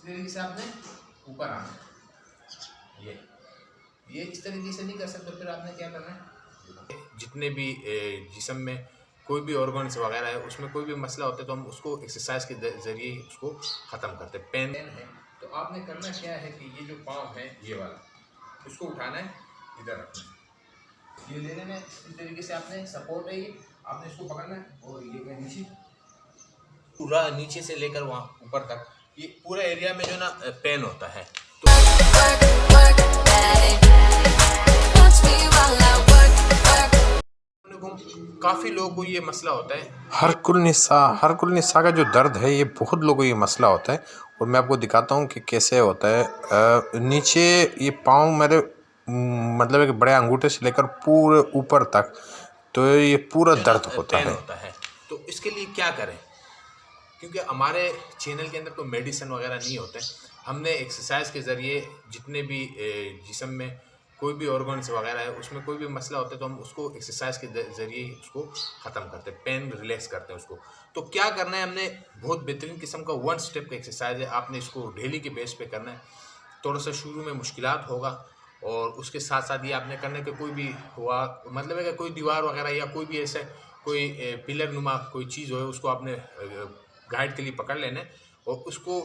तरीके से आपने ऊपर आना है। ये इस तरीके से नहीं कर सकते, फिर आपने क्या करना है, जितने भी जिस्म में कोई भी ऑर्गन्स वगैरह है उसमें कोई भी मसला होता है तो हम उसको एक्सरसाइज के ज़रिए उसको ख़त्म करते हैं। पेन है तो आपने करना क्या है कि ये जो पाँव है ये वाला उसको उठाना है, इधर रखना है, ये लेने में इस तरीके से आपने सपोर्ट है, ये आपने इसको पकड़ना है और ये नीचे पूरा नीचे से लेकर वहाँ ऊपर तक ये पूरा एरिया में जो ना पेन होता है। तो काफ़ी लोगों को ये मसला होता है, हरकुल निसा का जो दर्द है ये बहुत लोगों को ये मसला होता है और मैं आपको दिखाता हूँ कि कैसे होता है। नीचे ये पाँव मेरे मतलब एक बड़े अंगूठे से लेकर पूरे ऊपर तक तो ये पूरा दर्द होता है। तो इसके लिए क्या करें, क्योंकि हमारे चैनल के अंदर कोई मेडिसिन वगैरह नहीं होते, हमने एक्सरसाइज के ज़रिए जितने भी जिस्म में कोई भी ऑर्गन्स वगैरह है उसमें कोई भी मसला होता है तो हम उसको एक्सरसाइज के ज़रिए उसको ख़त्म करते हैं, पेन रिलैक्स करते हैं उसको। तो क्या करना है, हमने बहुत बेहतरीन किस्म का 1 स्टेप का एक्सरसाइज है, आपने इसको डेली के बेस पे करना है। थोड़ा सा शुरू में मुश्किलात होगा और उसके साथ साथ ये आपने करने के कोई भी हुआ मतलब है कि कोई दीवार वगैरह या कोई भी ऐसा कोई पिलर नुमा कोई चीज़ हो उसको आपने गाइड के लिए पकड़ लेना है और उसको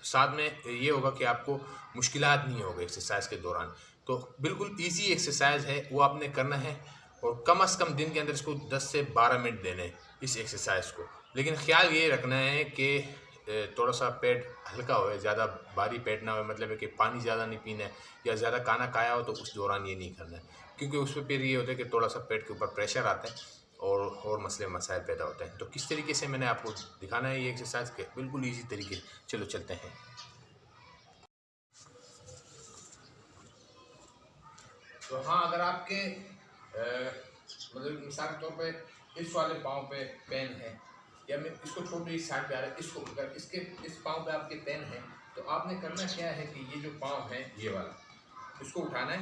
साथ में ये होगा कि आपको मुश्किलात नहीं होगा एक्सरसाइज के दौरान। तो बिल्कुल इजी एक्सरसाइज है, वो आपने करना है और कम से कम दिन के अंदर इसको 10 से 12 मिनट देने हैं इस एक्सरसाइज को। लेकिन ख्याल ये रखना है कि थोड़ा सा पेट हल्का हो, ज़्यादा भारी पेट ना हो, मतलब है कि पानी ज़्यादा नहीं पीना है या ज़्यादा खाना खाया हो तो उस दौरान ये नहीं करना है, क्योंकि उस पर फिर ये होता है कि थोड़ा सा पेट के ऊपर प्रेशर आता है और मसले मसाइल पैदा होते हैं। तो किस तरीके से मैंने आपको दिखाना है ये एक्सरसाइज के बिल्कुल इजी तरीके। चलो चलते हैं। तो हाँ, अगर आपके मतलब मिसाल के तौर पे इस वाले पाँव पे पेन है या मैं इसको छोड़ इस साइड पे आ रहा है, इसको अगर इसके इस पाँव पे आपके पेन है तो आपने करना क्या है कि ये जो पाँव है ये वाला इसको उठाना है,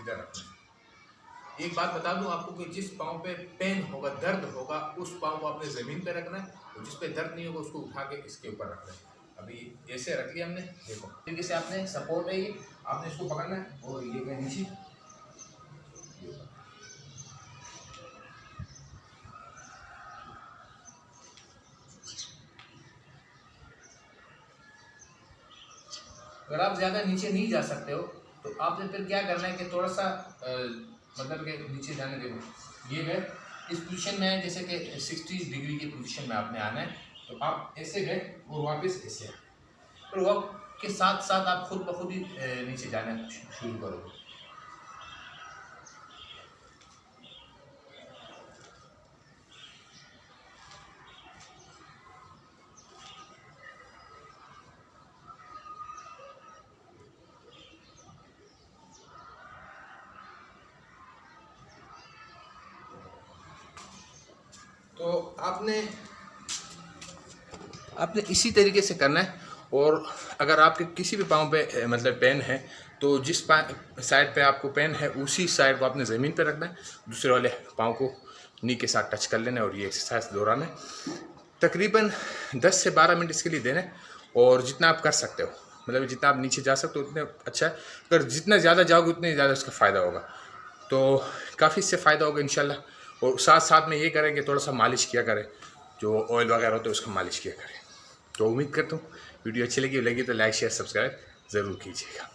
इधर रखना है। एक बात बता दूं आपको कि जिस पाँव पे पेन होगा, दर्द होगा, उस पाँव को आपने ज़मीन पे रखना है और जिस पे दर्द नहीं होगा उसको उठा के इसके ऊपर रखना है। अभी ऐसे रख लिया हमने, देखो तरीके से आपने सपोर्ट है, ये आपने इसको पकड़ना है और ये मैं नीचे अगर आप ज़्यादा नीचे नहीं जा सकते हो तो आपने फिर क्या करना है कि थोड़ा सा मतलब कि नीचे जाने देखो ये है इस पोजीशन में है, जैसे कि 60 डिग्री की पोजीशन में आपने आना है। तो आप ऐसे गए और वापस ऐसे फिर वक्त के साथ साथ आप खुद ब खुद ही नीचे जाना शुरू करोगे। तो आपने इसी तरीके से करना है। और अगर आपके किसी भी पाँव पे मतलब पेन है तो जिस साइड पे आपको पेन है उसी साइड को आपने ज़मीन पे रखना है, दूसरे वाले पाँव को नी के साथ टच कर लेना है और ये एक्सरसाइज दोहराना है। तकरीबन 10 से 12 मिनट इसके लिए देना है और जितना आप कर सकते हो, मतलब जितना आप नीचे जा सकते हो उतने अच्छा है। अगर जितना ज़्यादा जाओगे उतने ज़्यादा उसका फ़ायदा होगा, तो काफ़ी इससे फ़ायदा होगा इंशाल्लाह। और साथ साथ में ये करें कि थोड़ा सा मालिश किया करें, जो ऑयल वगैरह होता है उसका मालिश किया करें। तो उम्मीद करता हूँ वीडियो अच्छी लगी तो लाइक शेयर सब्सक्राइब ज़रूर कीजिएगा।